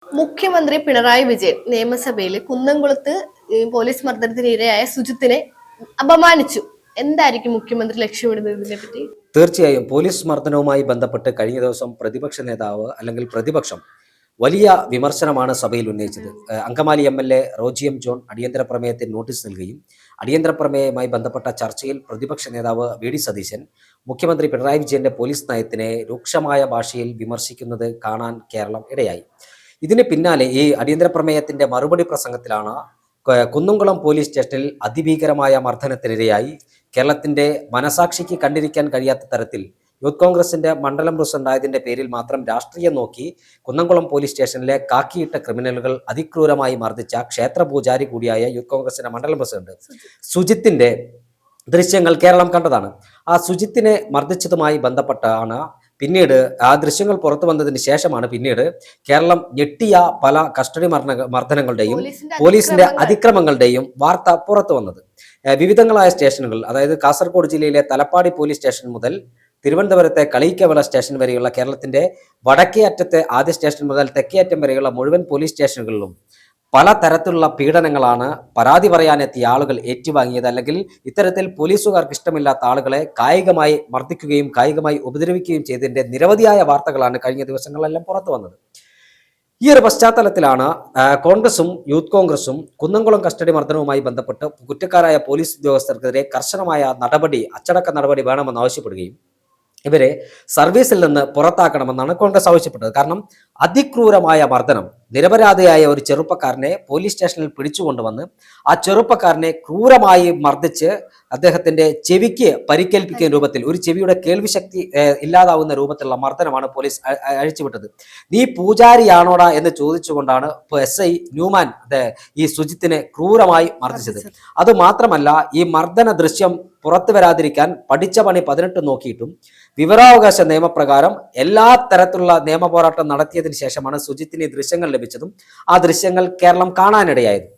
മുഖ്യമന്ത്രി പിണറായി വിജയൻ നിയമസഭയിൽ കുന്നംകുളത്ത് പോലീസ് മർദ്ദനത്തിന് ഇരയായ സുജിത്തിനെ അപമാനിച്ചു. എന്തായിരിക്കും മുഖ്യമന്ത്രി ലക്ഷ്യമിടുന്നത് ഇതിനെ പറ്റി? തീർച്ചയായും പോലീസ് മർദ്ദനവുമായി ബന്ധപ്പെട്ട് കഴിഞ്ഞ ദിവസം പ്രതിപക്ഷ നേതാവ് അല്ലെങ്കിൽ പ്രതിപക്ഷം വലിയ വിമർശനമാണ് സഭയിൽ ഉന്നയിച്ചത്. Angamaly MLA Roji M John അടിയന്തര പ്രമേയത്തിന് നോട്ടീസ് നൽകുകയും അടിയന്തര പ്രമേയവുമായി ബന്ധപ്പെട്ട ചർച്ചയിൽ പ്രതിപക്ഷ നേതാവ് VD സതീശൻ മുഖ്യമന്ത്രി പിണറായി വിജയന്റെ പോലീസ് നയത്തിനെ രൂക്ഷമായ ഭാഷയിൽ വിമർശിക്കുന്നത് കാണാൻ കേരളം ഇടയായി. ഇതിന് പിന്നാലെ ഈ അടിയന്തര പ്രമേയത്തിന്റെ മറുപടി പ്രസംഗത്തിലാണ് കുന്നംകുളം പോലീസ് സ്റ്റേഷനിൽ അതിഭീകരമായ മർദ്ദനത്തിനിരയായി കേരളത്തിന്റെ മനസാക്ഷിക്ക് കണ്ടിരിക്കാൻ കഴിയാത്ത തരത്തിൽ യൂത്ത് കോൺഗ്രസിന്റെ മണ്ഡലം പ്രസിഡന്റായതിന്റെ പേരിൽ മാത്രം രാഷ്ട്രീയം നോക്കി കുന്നംകുളം പോലീസ് സ്റ്റേഷനിലെ കാക്കിയിട്ട ക്രിമിനലുകൾ അതിക്രൂരമായി മർദ്ദിച്ച ക്ഷേത്ര പൂജാരി കൂടിയായ യൂത്ത് കോൺഗ്രസിന്റെ മണ്ഡലം പ്രസിഡന്റ് സുജിത്തിന്റെ ദൃശ്യങ്ങൾ കേരളം കണ്ടതാണ്. ആ സുജിത്തിനെ മർദ്ദിച്ചതുമായി ബന്ധപ്പെട്ടാണ് പിന്നീട് ആ ദൃശ്യങ്ങൾ പുറത്തു വന്നതിന് ശേഷമാണ് പിന്നീട് കേരളം ഞെട്ടിയ പല കസ്റ്റഡി മർദ്ദനങ്ങളുടെയും പോലീസിന്റെ അതിക്രമങ്ങളുടെയും വാർത്ത പുറത്തു വന്നത്. വിവിധങ്ങളായ സ്റ്റേഷനുകൾ, അതായത് കാസർഗോഡ് ജില്ലയിലെ തലപ്പാടി പോലീസ് സ്റ്റേഷൻ മുതൽ തിരുവനന്തപുരത്തെ കളിയിക്കവല സ്റ്റേഷൻ വരെയുള്ള കേരളത്തിന്റെ വടക്കേ അറ്റത്തെ ആദ്യ സ്റ്റേഷൻ മുതൽ തെക്കേ അറ്റം വരെയുള്ള മുഴുവൻ പോലീസ് സ്റ്റേഷനുകളിലും പല തരത്തിലുള്ള പീഡനങ്ങളാണ് പരാതി പറയാനെത്തിയ ആളുകൾ ഏറ്റുവാങ്ങിയത്. അല്ലെങ്കിൽ ഇത്തരത്തിൽ പോലീസുകാർക്ക് ഇഷ്ടമില്ലാത്ത ആളുകളെ കായികമായി മർദ്ദിക്കുകയും കായികമായി ഉപദ്രവിക്കുകയും ചെയ്തതിന്റെ നിരവധിയായ വാർത്തകളാണ് കഴിഞ്ഞ ദിവസങ്ങളിലെല്ലാം പുറത്തു വന്നത്. ഈ ഒരു പശ്ചാത്തലത്തിലാണ് കോൺഗ്രസും യൂത്ത് കോൺഗ്രസും കുന്നംകുളം കസ്റ്റഡി മർദ്ദനവുമായി ബന്ധപ്പെട്ട് കുറ്റക്കാരായ പോലീസ് ഉദ്യോഗസ്ഥർക്കെതിരെ കർശനമായ നടപടി, അച്ചടക്ക നടപടി വേണമെന്ന് ആവശ്യപ്പെടുകയും ഇവരെ സർവീസിൽ നിന്ന് പുറത്താക്കണമെന്നാണ് കോൺഗ്രസ് ആവശ്യപ്പെട്ടത്. കാരണം അതിക്രൂരമായ മർദ്ദനം, നിരപരാധിയായ ഒരു ചെറുപ്പക്കാരനെ പോലീസ് സ്റ്റേഷനിൽ പിടിച്ചുകൊണ്ടുവന്ന് ആ ചെറുപ്പക്കാരനെ ക്രൂരമായി മർദ്ദിച്ച് അദ്ദേഹത്തിന്റെ ചെവിക്ക് പരിക്കേൽപ്പിക്കുന്ന രൂപത്തിൽ, ഒരു ചെവിയുടെ കേൾവി ശക്തി ഇല്ലാതാവുന്ന രൂപത്തിലുള്ള മർദ്ദനമാണ് പോലീസ് അഴിച്ചുവിട്ടത്. നീ പൂജാരിയാണോടാ എന്ന് ചോദിച്ചുകൊണ്ടാണ് SI ന്യൂമാൻ ഈ സുജിത്തിനെ ക്രൂരമായി മർദ്ദിച്ചത്. അതുമാത്രമല്ല, ഈ മർദ്ദന ദൃശ്യം പുറത്തു വരാതിരിക്കാൻ പഠിച്ച പണി 18 നോക്കിയിട്ടും വിവരാവകാശ നിയമപ്രകാരം എല്ലാ തരത്തിലുള്ള നിയമ പോരാട്ടം നടത്തിയതിനു ശേഷമാണ് സുജിത്തിന് ഈ ദൃശ്യങ്ങൾ ലഭിച്ചതും ആ ദൃശ്യങ്ങൾ കേരളം കാണാനിടയായത്.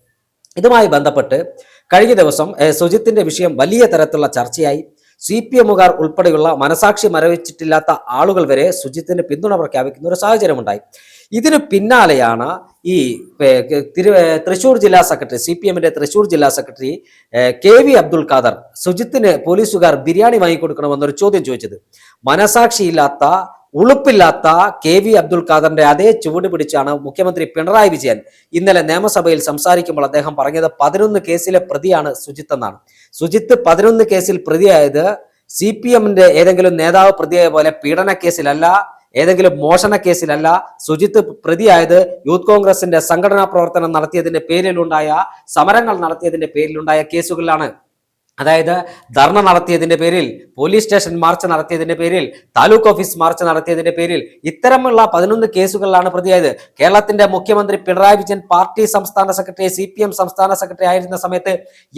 ഇതുമായി ബന്ധപ്പെട്ട് കഴിഞ്ഞ ദിവസം സുജിത്തിന്റെ വിഷയം വലിയ തരത്തിലുള്ള ചർച്ചയായി. CPMകാർ ഉൾപ്പെടെയുള്ള മനസാക്ഷി മരവിച്ചിട്ടില്ലാത്ത ആളുകൾ വരെ സുജിത്തിന് പിന്തുണ പ്രഖ്യാപിക്കുന്ന ഒരു സാഹചര്യമുണ്ടായി. ഇതിനു പിന്നാലെയാണ് ഈ തൃശൂർ ജില്ലാ സെക്രട്ടറി, CPMന്റെ തൃശൂർ ജില്ലാ സെക്രട്ടറി KV അബ്ദുൽ ഖാദർ സുജിത്തിന് പോലീസുകാർ ബിരിയാണി വാങ്ങിക്കൊടുക്കണമെന്നൊരു ചോദ്യം ചോദിച്ചത്. മനസാക്ഷിയില്ലാത്ത, ഉളുപ്പില്ലാത്ത KV അബ്ദുൽ ഖാദറിന്റെ അതേ ചുവട് പിടിച്ചാണ് മുഖ്യമന്ത്രി പിണറായി വിജയൻ ഇന്നലെ നിയമസഭയിൽ സംസാരിക്കുമ്പോൾ അദ്ദേഹം പറഞ്ഞത് 11 കേസിലെ പ്രതിയാണ് സുജിത്ത് എന്നാണ്. സുജിത്ത് 11 കേസിൽ പ്രതിയായത് CPMന്റെ ഏതെങ്കിലും നേതാവ് പ്രതിയായ പോലെ പീഡന കേസിലല്ല, ഏതെങ്കിലും മോഷണ കേസിലല്ല. സുജിത്ത് പ്രതിയായത് യൂത്ത് കോൺഗ്രസിന്റെ സംഘടനാ പ്രവർത്തനം നടത്തിയതിന്റെ പേരിലുണ്ടായ, സമരങ്ങൾ നടത്തിയതിന്റെ പേരിലുണ്ടായ കേസുകളിലാണ്. അതായത് ധർണ നടത്തിയതിന്റെ പേരിൽ, പോലീസ് സ്റ്റേഷൻ മാർച്ച് നടത്തിയതിന്റെ പേരിൽ, താലൂക്ക് ഓഫീസ് മാർച്ച് നടത്തിയതിന്റെ പേരിൽ, ഇത്തരമുള്ള 11 കേസുകളിലാണ് പ്രതിയായത്. കേരളത്തിന്റെ മുഖ്യമന്ത്രി പിണറായി വിജയൻ പാർട്ടി സംസ്ഥാന സെക്രട്ടറി, CPM സംസ്ഥാന സെക്രട്ടറി ആയിരുന്ന സമയത്ത്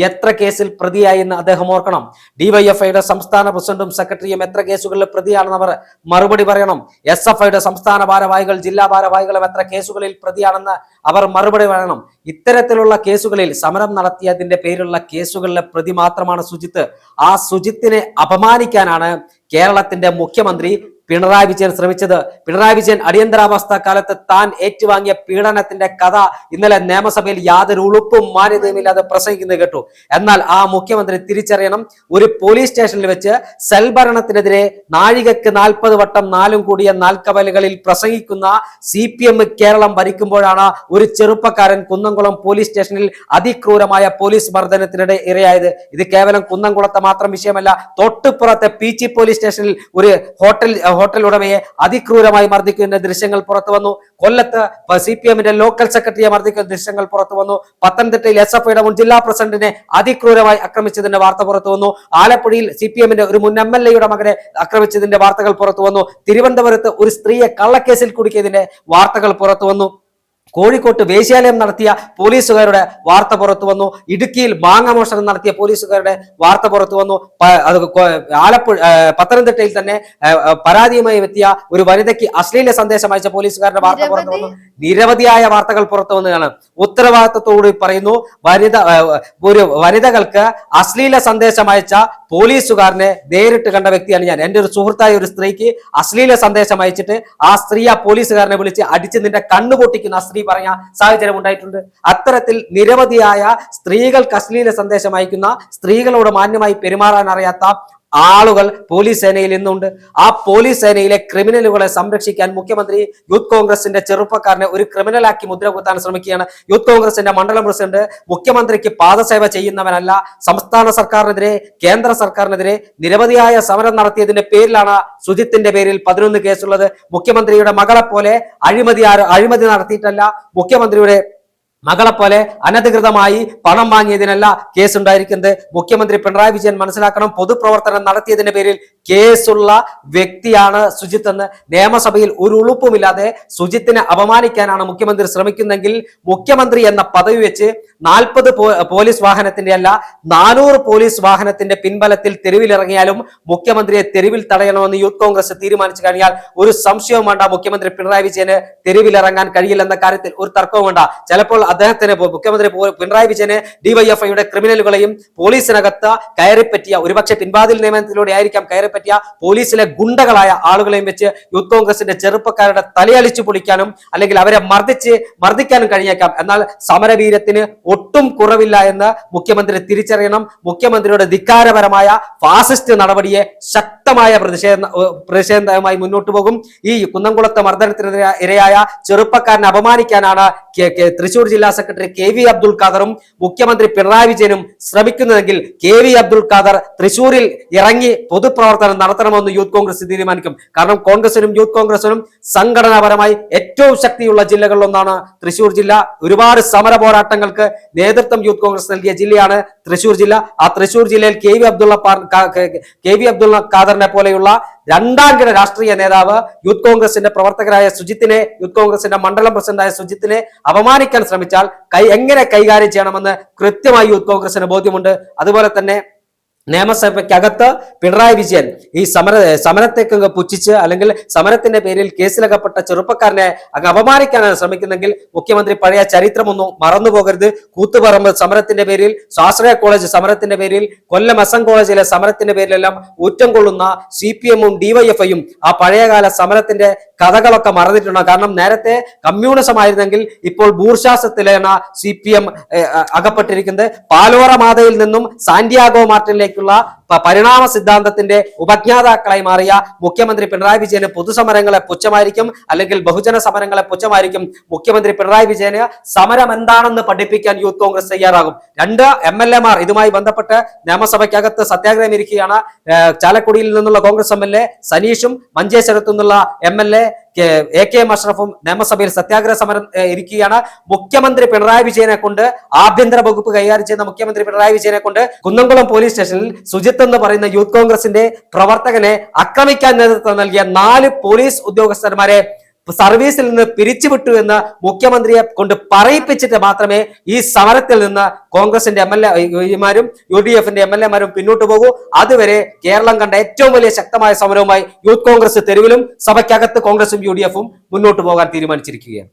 എത്ര കേസിൽ പ്രതിയായി എന്ന് അദ്ദേഹം ഓർക്കണം. DYFIയുടെ സംസ്ഥാന പ്രസിഡന്റും സെക്രട്ടറിയും എത്ര കേസുകളിൽ പ്രതിയാണെന്ന് അവർ മറുപടി പറയണം. SFIയുടെ സംസ്ഥാന ഭാരവാഹികൾ, ജില്ലാ ഭാരവാഹികളും എത്ര കേസുകളിൽ പ്രതിയാണെന്ന് അവർ മറുപടി പറയണം. ഇത്തരത്തിലുള്ള കേസുകളിൽ, സമരം നടത്തിയതിന്റെ പേരിലുള്ള കേസുകളിലെ പ്രതി മാത്രമാണ് സുജിത്ത്. ആ സുജിത്തിനെ അപമാനിക്കാനാണ് കേരളത്തിന്റെ മുഖ്യമന്ത്രി പിണറായി വിജയൻ ശ്രമിച്ചത്. പിണറായി വിജയൻ അടിയന്തരാവസ്ഥ കാലത്ത് താൻ ഏറ്റുവാങ്ങിയ പീഡനത്തിന്റെ കഥ ഇന്നലെ നിയമസഭയിൽ യാതൊരു ഉളുപ്പും മാന്യതയുമില്ലാതെ പ്രസംഗിക്കുന്നത് കേട്ടു. എന്നാൽ ആ മുഖ്യമന്ത്രി തിരിച്ചറിയണം, ഒരു പോലീസ് സ്റ്റേഷനിൽ വെച്ച് സെൽ ഭരണത്തിനെതിരെ നാഴികക്ക് 40 വട്ടം 4 കൂടിയ നാൽക്കവലുകളിൽ പ്രസംഗിക്കുന്ന CPM കേരളം ഭരിക്കുമ്പോഴാണ് ഒരു ചെറുപ്പക്കാരൻ കുന്നംകുളം പോലീസ് സ്റ്റേഷനിൽ അതിക്രൂരമായ പോലീസ് മർദ്ദനത്തിനിടെ ഇരയായത്. ഇത് കേവലം കുന്നംകുളത്തെ മാത്രം വിഷയമല്ല. തൊട്ടുപുറത്തെ പീച്ചി പോലീസ് സ്റ്റേഷനിൽ ഒരു ഹോട്ടൽ ഉടമയെ അതിക്രൂരമായി മർദ്ദിക്കുന്ന ദൃശ്യങ്ങൾ പുറത്തു വന്നു. കൊല്ലത്ത് CPMന്റെ ലോക്കൽ സെക്രട്ടറിയെ മർദ്ദിക്കുന്ന ദൃശ്യങ്ങൾ പുറത്തു വന്നു. പത്തനംതിട്ടയിൽ SFIയുടെ മുൻ ജില്ലാ പ്രസിഡന്റിനെ അതിക്രൂരമായി ആക്രമിച്ചതിന്റെ വാർത്ത പുറത്തു വന്നു. ആലപ്പുഴയിൽ CPMന്റെ ഒരു മുൻ MLAയുടെ മകനെ ആക്രമിച്ചതിന്റെ വാർത്തകൾ പുറത്തു വന്നു. തിരുവനന്തപുരത്ത് ഒരു സ്ത്രീയെ കള്ളക്കേസിൽ കുടുക്കിയതിന്റെ വാർത്തകൾ പുറത്തു വന്നു. കോഴിക്കോട്ട് വേശ്യാലയം നടത്തിയ പോലീസുകാരുടെ വാർത്ത പുറത്തു വന്നു. ഇടുക്കിയിൽ മാങ്ങമോഷണം നടത്തിയ പോലീസുകാരുടെ വാർത്ത പുറത്തു വന്നു. ആലപ്പുഴ പത്തനംതിട്ടയിൽ തന്നെ പരാതിയുമായി എത്തിയ ഒരു വനിതയ്ക്ക് അശ്ലീല സന്ദേശം അയച്ച പോലീസുകാരുടെ വാർത്ത പുറത്തു വന്നു. നിരവധിയായ വാർത്തകൾ പുറത്തു വന്നതാണ്. ഉത്തരവാദിത്തത്തോട് പറയുന്നു, വനിതകൾക്ക് അശ്ലീല സന്ദേശം അയച്ച പോലീസുകാരനെ നേരിട്ട് കണ്ട വ്യക്തിയാണ് ഞാൻ. എന്റെ ഒരു സുഹൃത്തായ ഒരു സ്ത്രീക്ക് അശ്ലീല സന്ദേശം അയച്ചിട്ട് ആ സ്ത്രീ ആ പോലീസുകാരനെ വിളിച്ച് അടിച്ച് നിന്റെ കണ്ണു പൊട്ടിക്കുന്ന ആ സ്ത്രീ പറഞ്ഞ സാഹചര്യം ഉണ്ടായിട്ടുണ്ട്. അത്തരത്തിൽ നിരവധിയായ സ്ത്രീകൾക്ക് അശ്ലീല സന്ദേശം അയക്കുന്ന, സ്ത്രീകളോട് മാന്യമായി പെരുമാറാൻ അറിയാത്ത ആളുകൾ പോലീസ് സേനയിൽ ഇന്നുണ്ട്. ആ പോലീസ് സേനയിലെ ക്രിമിനലുകളെ സംരക്ഷിക്കാൻ മുഖ്യമന്ത്രി യൂത്ത് കോൺഗ്രസിന്റെ ചെറുപ്പക്കാരനെ ഒരു ക്രിമിനലാക്കി മുദ്രകുത്താൻ ശ്രമിക്കുകയാണ്. യൂത്ത് കോൺഗ്രസിന്റെ മണ്ഡലം പ്രസിഡന്റ് മുഖ്യമന്ത്രിക്ക് പാദസേവ ചെയ്യുന്നവനല്ല, സംസ്ഥാന സർക്കാരിനെതിരെ കേന്ദ്ര സർക്കാരിനെതിരെ നിരവധിയായ സമരം നടത്തിയതിന്റെ പേരിലാണ് സുജിത്തിന്റെ പേരിൽ 11 കേസുള്ളത്. മുഖ്യമന്ത്രിയുടെ മകളെ പോലെ അഴിമതി നടത്തിയിട്ടല്ല, മുഖ്യമന്ത്രിയുടെ മകളെ പോലെ അനധികൃതമായി പണം വാങ്ങിയതിനല്ല കേസുണ്ടായിരിക്കുന്നത്. മുഖ്യമന്ത്രി പിണറായി വിജയൻ മനസ്സിലാക്കണം, പൊതുപ്രവർത്തനം നടത്തിയതിന്റെ പേരിൽ കേസുള്ള വ്യക്തിയാണ് സുജിത്ത് എന്ന്. നിയമസഭയിൽ ഒരു ഉളുപ്പുമില്ലാതെ സുജിത്തിനെ അപമാനിക്കാനാണ് മുഖ്യമന്ത്രി ശ്രമിക്കുന്നെങ്കിൽ മുഖ്യമന്ത്രി എന്ന പദവി വെച്ച് 40 പോലീസ് വാഹനത്തിന്റെ അല്ല 400 പോലീസ് വാഹനത്തിന്റെ പിൻബലത്തിൽ തെരുവിലിറങ്ങിയാലും മുഖ്യമന്ത്രിയെ തെരുവിൽ തടയണമെന്ന് യൂത്ത് കോൺഗ്രസ് തീരുമാനിച്ചു കഴിഞ്ഞാൽ ഒരു സംശയവും വേണ്ട, മുഖ്യമന്ത്രി പിണറായി വിജയന് തെരുവിലിറങ്ങാൻ കഴിയില്ലെന്ന കാര്യത്തിൽ ഒരു തർക്കവും വേണ്ട. ചിലപ്പോൾ അദ്ദേഹത്തിന് മുഖ്യമന്ത്രി പിണറായി വിജയന് ഡിവൈഎഫ്ഐയുടെ ക്രിമിനലുകളെയും പോലീസിനകത്ത് കയറിപ്പറ്റിയ, ഒരുപക്ഷെ പിൻവാതിൽ നിയമനത്തിലൂടെ ആയിരിക്കാം കയറിപ്പറ്റിയ പോലീസിലെ ഗുണ്ടകളായ ആളുകളെയും വെച്ച് യൂത്ത് കോൺഗ്രസിന്റെ ചെറുപ്പക്കാരുടെ തലയടിച്ചു പൊളിക്കാനും അല്ലെങ്കിൽ അവരെ മർദ്ദിക്കാനും കഴിഞ്ഞേക്കാം. എന്നാൽ സമരവീര്യത്തിന് ഒട്ടും കുറവില്ല എന്ന് മുഖ്യമന്ത്രി തിരിച്ചറിയണം. മുഖ്യമന്ത്രിയുടെ ധിക്കാരപരമായ ഫാസിസ്റ്റ് നടപടിയെ ശക്തമായ പ്രതിഷേധവുമായി മുന്നോട്ട് പോകും. ഈ കുന്നംകുളത്തെ മർദ്ദനത്തിന് ഇരയായ ചെറുപ്പക്കാരനെ അപമാനിക്കാനാണ് തൃശൂർ ജില്ലാ സെക്രട്ടറി KV അബ്ദുൽ ഖാദറും മുഖ്യമന്ത്രി പിണറായി വിജയനും ശ്രമിക്കുന്നതെങ്കിൽ KV അബ്ദുൽ ഖാദർ തൃശൂരിൽ ഇറങ്ങി പൊതുപ്രവർത്തനം നടത്തണമെന്ന് യൂത്ത് കോൺഗ്രസ് തീരുമാനിക്കും. കാരണം കോൺഗ്രസിനും യൂത്ത് കോൺഗ്രസിനും സംഘടനാപരമായി ഏറ്റവും ശക്തിയുള്ള ജില്ലകളിലൊന്നാണ് തൃശൂർ ജില്ല. ഒരുപാട് സമര പോരാട്ടങ്ങൾക്ക് നേതൃത്വം യൂത്ത് കോൺഗ്രസ് നൽകിയ ജില്ലയാണ് തൃശൂർ ജില്ല. ആ തൃശൂർ ജില്ലയിൽ KV അബ്ദുൽ ഖാദറിനെ പോലെയുള്ള രണ്ടാം കിട രാഷ്ട്രീയ നേതാവ് യൂത്ത് കോൺഗ്രസിന്റെ പ്രവർത്തകരായ സുജിത്തിനെ, യൂത്ത് കോൺഗ്രസിന്റെ മണ്ഡലം പ്രസിഡന്റായ സുജിത്തിനെ അപമാനിക്കാൻ ശ്രമിച്ചാൽ എങ്ങനെ കൈകാര്യം ചെയ്യണമെന്ന് കൃത്യമായി യൂത്ത് കോൺഗ്രസിന് ബോധ്യമുണ്ട്. അതുപോലെ തന്നെ നിയമസഭയ്ക്കകത്ത് പിണറായി വിജയൻ ഈ സമരത്തേക്ക് പുച്ഛിച്ച് അല്ലെങ്കിൽ സമരത്തിന്റെ പേരിൽ കേസിലകപ്പെട്ട ചെറുപ്പക്കാരനെ അങ്ങ് അപമാനിക്കാനാണ് ശ്രമിക്കുന്നെങ്കിൽ മുഖ്യമന്ത്രി പഴയ ചരിത്രമൊന്നും മറന്നുപോകരുത്. കൂത്തുപറമ്പ് സമരത്തിന്റെ പേരിൽ, സ്വാശ്രയ കോളേജ് സമരത്തിന്റെ പേരിൽ, കൊല്ലം SM കോളേജിലെ സമരത്തിന്റെ പേരിലെല്ലാം ഊറ്റം കൊള്ളുന്ന CPM-ഉം DYFI-യും ആ പഴയകാല സമരത്തിന്റെ കഥകളൊക്കെ മറന്നിട്ടുണ്ട്. കാരണം നേരത്തെ കമ്മ്യൂണിസം ആയിരുന്നെങ്കിൽ ഇപ്പോൾ ബൂർഷാസത്തിലാണ് CPM അകപ്പെട്ടിരിക്കുന്നത്. പാലോറ മാതയിൽ നിന്നും സാന്റിയാഗോ മാർട്ടിനിലേക്ക് പരിണാമ സിദ്ധാന്തത്തിന്റെ ഉപജ്ഞാതാക്കളായി മാറിയ മുഖ്യമന്ത്രി പിണറായി വിജയന് പൊതുസമരങ്ങളെ പുച്ഛമായിരിക്കും, അല്ലെങ്കിൽ ബഹുജന സമരങ്ങളെ പുച്ഛമായിരിക്കും. മുഖ്യമന്ത്രി പിണറായി വിജയന് സമരം എന്താണെന്ന് പഠിപ്പിക്കാൻ യൂത്ത് കോൺഗ്രസ് തയ്യാറാകും. 2 MLA-മാർ ഇതുമായി ബന്ധപ്പെട്ട് നിയമസഭയ്ക്കകത്ത് സത്യാഗ്രഹം ഇരിക്കുകയാണ്. ചാലക്കുടിയിൽ നിന്നുള്ള കോൺഗ്രസ് MLA സനീഷും മഞ്ചേശ്വരത്തു നിന്നുള്ള MLA AKM അഷ്റഫും നിയമസഭയിൽ സത്യാഗ്രഹ സമരം ഇരിക്കുകയാണ്. മുഖ്യമന്ത്രി പിണറായി വിജയനെ കൊണ്ട്, ആഭ്യന്തര വകുപ്പ് കൈകാര്യം ചെയ്യുന്ന മുഖ്യമന്ത്രി പിണറായി വിജയനെ കൊണ്ട് കുന്നംകുളം പോലീസ് സ്റ്റേഷനിൽ സുജിത്ത് എന്ന് പറയുന്ന യൂത്ത് കോൺഗ്രസിന്റെ പ്രവർത്തകനെ ആക്രമിക്കാൻ നേതൃത്വം നൽകിയ 4 പോലീസ് ഉദ്യോഗസ്ഥന്മാരെ സർവീസിൽ നിന്ന് പിരിച്ചുവിട്ടു എന്ന് മുഖ്യമന്ത്രിയെ കൊണ്ട് പറയിപ്പിച്ചിട്ട് മാത്രമേ ഈ സമരത്തിൽ നിന്ന് കോൺഗ്രസിന്റെ MLA-മാരും UDF-ന്റെ MLA-മാരും പിന്നോട്ട് പോകൂ. അതുവരെ കേരളം കണ്ട ഏറ്റവും വലിയ ശക്തമായ സമരവുമായി യൂത്ത് കോൺഗ്രസ് തെരുവിലും സഭയ്ക്കകത്ത് കോൺഗ്രസും UDF-ഉം മുന്നോട്ട് പോകാൻ തീരുമാനിച്ചിരിക്കുകയാണ്.